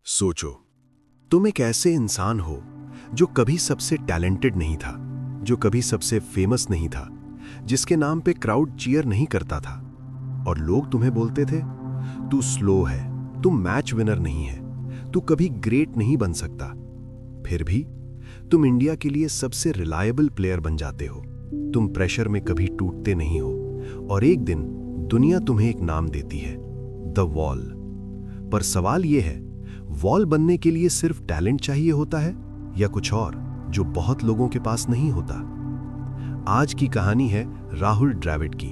सोचो, तुम एक ऐसे इंसान हो जो कभी सबसे टैलेंटेड नहीं था, जो कभी सबसे फेमस नहीं था, जिसके नाम पे क्राउड चीयर नहीं करता था और लोग तुम्हें बोलते थे तू स्लो है, तू मैच विनर नहीं है, तू कभी ग्रेट नहीं बन सकता। फिर भी तुम इंडिया के लिए सबसे रिलायबल प्लेयर बन जाते हो। तुम प्रेशर में कभी टूटते नहीं हो और एक दिन दुनिया तुम्हें एक नाम देती है, द वॉल। पर सवाल यह है, वॉल बनने के लिए सिर्फ टैलेंट चाहिए होता है या कुछ और जो बहुत लोगों के पास नहीं होता? आज की कहानी है राहुल द्रविड़ की,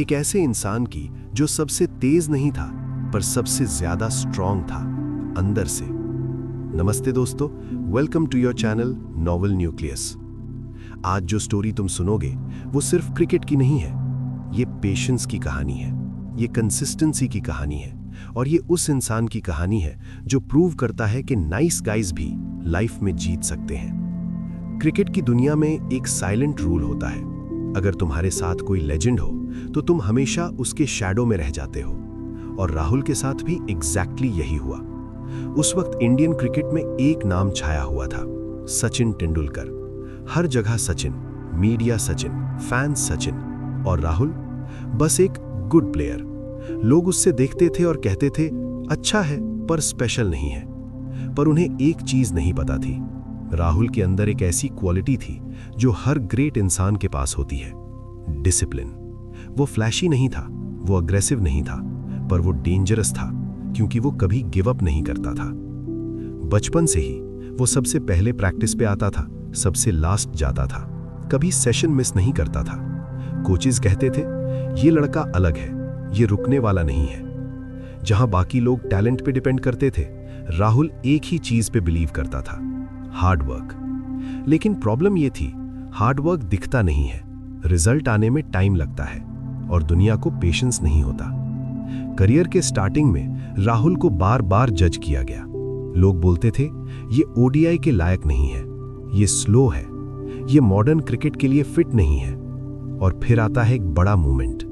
एक ऐसे इंसान की जो सबसे तेज नहीं था पर सबसे ज्यादा स्ट्रांग था अंदर से। नमस्ते दोस्तों, welcome to your channel novel nucleus. आज जो स्टोरी तुम सुनोगे वो सिर्फ क्रिकेट की नहीं है, ये पेशेंस की कहानी है, ये कंसिस्टेंसी की कहानी है और ये उस इंसान की कहानी है जो प्रूव करता है कि नाइस गाइज भी लाइफ में जीत सकते हैं। क्रिकेट की दुनिया में एक साइलेंट रूल होता है, अगर तुम्हारे साथ कोई लेजेंड हो तो तुम हमेशा उसके शैडो में रह जाते हो और राहुल के साथ भी एग्जैक्टली यही हुआ। उस वक्त इंडियन क्रिकेट में एक नाम छाया हुआ था, सचिन तेंदुलकर। हर जगह सचिन, मीडिया सचिन, फैंस सचिन और राहुल बस एक गुड प्लेयर। लोग उससे देखते थे और कहते थे अच्छा है पर स्पेशल नहीं है। पर उन्हें एक चीज नहीं पता थी, राहुल के अंदर एक ऐसी क्वालिटी थी जो हर ग्रेट इंसान के पास होती है, डिसिप्लिन। वो फ्लैशी नहीं था, वो अग्रेसिव नहीं था, पर वो डेंजरस था क्योंकि वो कभी गिव अप नहीं करता था। बचपन से ही वो सबसे पहले प्रैक्टिस पे आता था, सबसे लास्ट जाता था, कभी सेशन मिस नहीं करता था। कोचेस कहते थे ये लड़का अलग है, ये रुकने वाला नहीं है। जहां बाकी लोग टैलेंट पे डिपेंड करते थे, राहुल एक ही चीज पे बिलीव करता था, हार्ड वर्क। लेकिन प्रॉब्लम ये थी, हार्ड वर्क दिखता नहीं है, रिजल्ट आने में टाइम लगता है और दुनिया को पेशेंस नहीं होता। करियर के स्टार्टिंग में राहुल को बार बार जज किया गया। लोग बोलते थे ये ओडीआई के लायक नहीं है, ये स्लो है, ये मॉडर्न क्रिकेट के लिए फिट नहीं है। और फिर आता है एक बड़ा मोमेंट,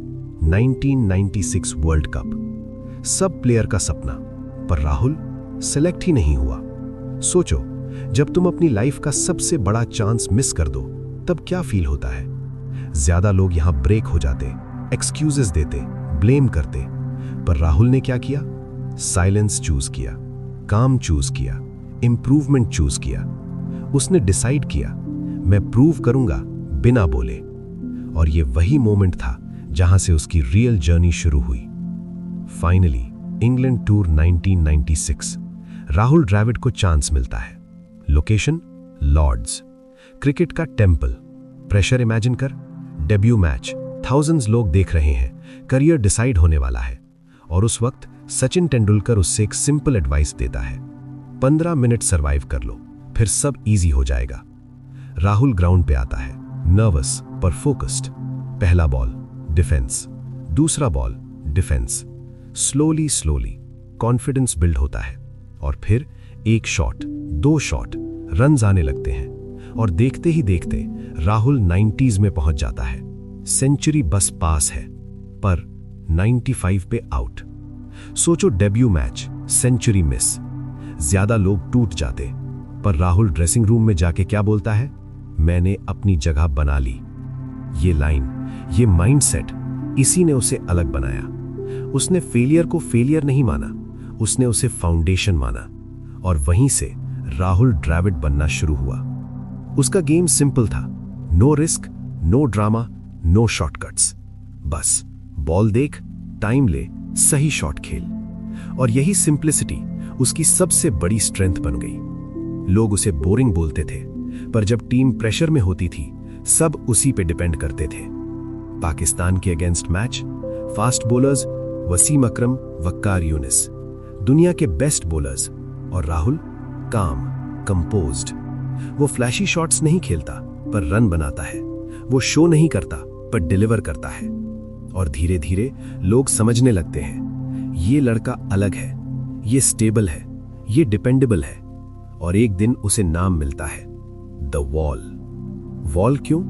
1996 वर्ल्ड कप। सब प्लेयर का सपना, पर राहुल सेलेक्ट ही नहीं हुआ। सोचो, जब तुम अपनी लाइफ का सबसे बड़ा चांस मिस कर दो तब क्या फील होता है? ज्यादा लोग यहां ब्रेक हो जाते, एक्सक्यूजेस देते, ब्लेम करते, पर राहुल ने क्या किया? साइलेंस चूज किया, काम चूज किया, इंप्रूवमेंट चूज किया। उसने डिसाइड किया मैं प्रूव करूंगा बिना बोले। और ये वही मोमेंट था जहां से उसकी रियल जर्नी शुरू हुई। Finally England tour 1996, Rahul Dravid को चांस मिलता है। लोकेशन लॉर्ड्स, क्रिकेट का टेंपल। प्रेशर इमेजिन कर, डेब्यू मैच, थाउजेंड्स लोग देख रहे हैं, करियर डिसाइड होने वाला है। और उस वक्त सचिन तेंदुलकर उससे एक सिंपल एडवाइस देता है, 15 मिनट सर्वाइव कर लो, फिर सब इजी हो जाएगा। राहुल ग्राउंड पे आता है, नर्वस पर फोकस्ड। पहला बॉल डिफेंस, दूसरा ball defence. Slowly confidence build होता है और फिर एक शॉट, 2 शॉट, रन्स आने लगते हैं और देखते ही देखते राहुल 90s में पहुंच जाता है। सेंचुरी बस पास है पर 95 पे आउट। सोचो, डेब्यू मैच, सेंचुरी मिस, ज्यादा लोग टूट जाते, पर राहुल ड्रेसिंग रूम में जाके क्या बोलता है? मैंने अपनी जगह बना ली। ये लाइन, ये माइंडसेट, इसी ने उसे अलग बनाया। उसने फेलियर को फेलियर नहीं माना, उसने उसे फाउंडेशन माना और वहीं से राहुल द्रविड़ बनना शुरू हुआ। उसका गेम सिंपल था, no risk, no drama, no shortcuts. बस बॉल देख, टाइम ले, सही शॉट खेल। और यही सिंप्लिसिटी उसकी सबसे बड़ी स्ट्रेंथ बन गई। लोग उसे बोरिंग बोलते थे, पर जब टीम प्रेशर में होती थी सब उसी पे डिपेंड करते थे। पाकिस्तान के against match, fast bowlers Wasim Akram, Waqar Younis, दुनिया के बेस्ट बॉलर्स, और राहुल काम, कंपोज्ड। वो फ्लैशी शॉट्स नहीं खेलता पर रन बनाता है, वो शो नहीं करता पर डिलीवर करता है। और धीरे धीरे लोग समझने लगते हैं ये लड़का अलग है, ये स्टेबल है, ये डिपेंडेबल है। और एक दिन उसे नाम मिलता है, द वॉल। वॉल क्यों?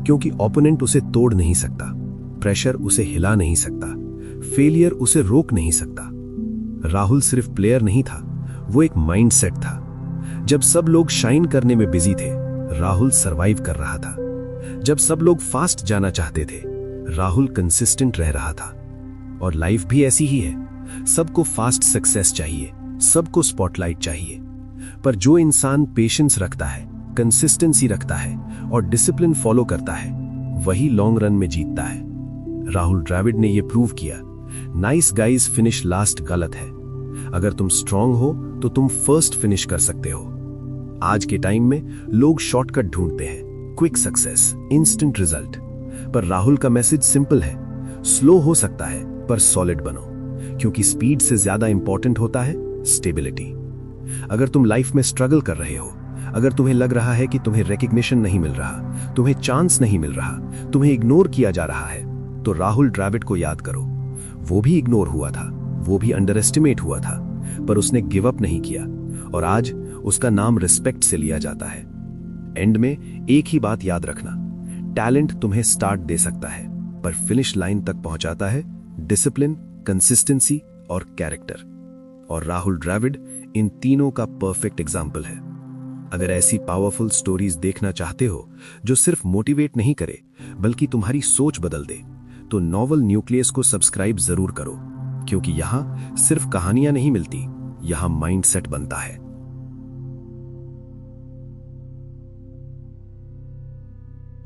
क्योंकि ओपोनेंट उसे तोड़ नहीं सकता, प्रेशर उसे हिला नहीं सकता, फेलियर उसे रोक नहीं सकता। राहुल सिर्फ प्लेयर नहीं था, वो एक माइंडसेट था। जब सब लोग शाइन करने में बिजी थे, राहुल सरवाइव कर रहा था। जब सब लोग फास्ट जाना चाहते थे, राहुल कंसिस्टेंट रह रहा था। और लाइफ भी ऐसी ही है। सबको फास्ट सक्सेस चाहिए, सबको स्पॉटलाइट चाहिए, पर जो इंसान पेशेंस रखता है, कंसिस्टेंसी रखता है और डिसिप्लिन फॉलो करता है, वही लॉन्ग रन में जीतता है। राहुल द्रविड़ ने यह प्रूव किया। नाइस गाइज फिनिश लास्ट गलत है। अगर तुम स्ट्रांग हो तो तुम फर्स्ट फिनिश कर सकते हो। आज के टाइम में लोग शॉर्टकट ढूंढते हैं, क्विक सक्सेस, इंस्टेंट रिजल्ट, पर राहुल का मैसेज सिंपल है। स्लो हो सकता है पर सॉलिड बनो, क्योंकि स्पीड से ज्यादा इंपॉर्टेंट होता है स्टेबिलिटी। अगर तुम लाइफ में स्ट्रगल कर रहे हो, अगर तुम्हें लग रहा है कि तुम्हें रिकग्निशन नहीं मिल रहा, तुम्हें चांस नहीं मिल रहा, तुम्हें इग्नोर किया जा रहा है, तो राहुल द्रविड़ को याद करो। वो भी इग्नोर हुआ था, वो भी अंडर एस्टिमेट हुआ था, पर उसने गिव अप नहीं किया और आज उसका नाम रिस्पेक्ट से लिया जाता है। एंड में एक ही बात याद रखना, टैलेंट तुम्हें स्टार्ट दे सकता है, पर फिनिश लाइन तक पहुंचाता है डिसिप्लिन, कंसिस्टेंसी और कैरेक्टर। और राहुल द्रविड़ इन तीनों का परफेक्ट एग्जाम्पल है। अगर ऐसी पावरफुल स्टोरीज देखना चाहते हो जो सिर्फ मोटिवेट नहीं करे बल्कि तुम्हारी सोच बदल दे, तो नॉवल न्यूक्लियस को सब्सक्राइब जरूर करो, क्योंकि यहां सिर्फ कहानियां नहीं मिलती, यहां माइंडसेट बनता है।